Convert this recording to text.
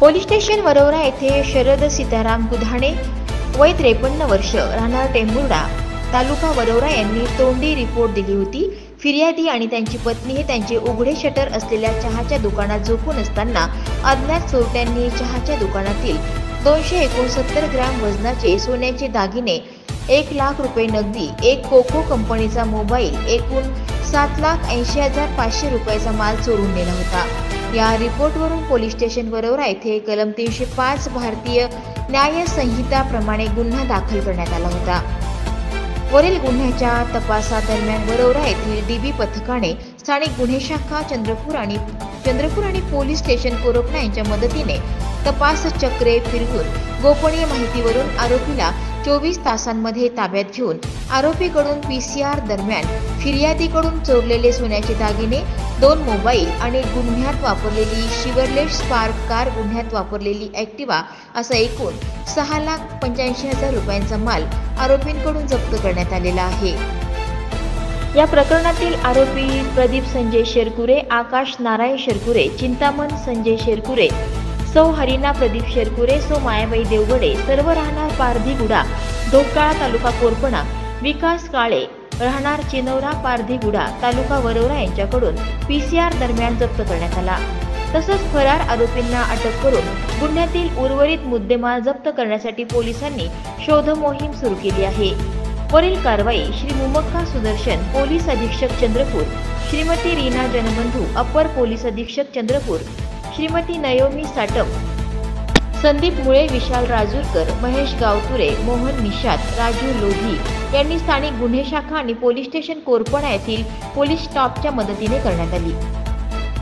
Police station Warora येथे शरद सीताराम गुधाणे वय 53 वर्ष राहणार टेंभुर्णा तालुका वरोरा यांनी तोंडी रिपोर्ट दिली होती। फिर्यादी आणि त्यांची पत्नी हे त्यांचे उघडे शटर असलेल्या चहाच्या दुकानात झोपून असताना अज्ञात चोरट्यांनी चहाच्या दुकानातील 269 ग्रॅम वजनाचे सोन्याचे दागिने, 1 लाख रुपये नगदी, एक कोको कंपनीचा मोबाईल, एकूण 7,80,500 रुपयाचा माल चोरून नेला होता। या रिपोर्टवरून पोलीस स्टेशन वरोरा येथे कलम 305 भारतीय न्याय संहिता प्रमाणे गुन्हा दाखल करण्यात आला होता। वरील गुन्ह्याच्या तपासादरम्यान वरोरा येथील डीबी पथकाने स्थानिक गुन्हे शाखा चंद्रपूर आणि पोलीस स्टेशन कोरपणा यांच्या मदतीने तपास चक्रे फिरवून गोपनीय माहितीवरून आरोपीला 24 तासांमध्ये ताब्यात घेऊन आरोपीकडून पीसीआर दरम्यान फिर्यादीकडून चोरलेले सोन्याचे दागिने, 2 मोबाईल आणि गुन्ह्यात वापरलेली शिवरलेट स्पार्क कार, गुन्ह्यात वापरलेली ॲक्टिवा असा एकूण 6,85,000 रुपयांचा माल आरोपींकडून जप्त करण्यात आलेला आहे। या प्रकरणातील आरोपी प्रदीप संजय शेरकुरे, आकाश नारायण शेरकुरे, चिंतामण संजय शेरकुरे, सौ हरिना प्रदीप शेरकुरे, सौ मायाबाई देवगडे, सर्व राहणार पारधीगुडा ढोकाळा तालुका कोरपणा, विकास काळे राहणार चिनौरा पारधीगुडा तालुका वरोरा यांच्याकडून पीसीआर दरम्यान जप्त करण्यात आला। तसंच फरार आरोपींना अटक करून गुन्ह्यातील उर्वरित मुद्देमाल जप्त करण्यासाठी पोलिसांनी शोध मोहीम सुरू केली आहे। वरील कारवाई श्री मुमक्का सुदर्शन, पोलीस अधीक्षक चंद्रपूर, श्रीमती रीना जनबंधू, अपर पोलीस अधीक्षक चंद्रपूर, श्रीमती नयोमी साटम, संदीप मुळे, विशाल राजूरकर, महेश गावतुरे, मोहन निषाद, राजू लोधी यांनी स्थानिक गुन्हे शाखा आणि पोलीस स्टेशन कोरपणा येथील पोलीस स्टाफच्या मदतीने करण्यात आली।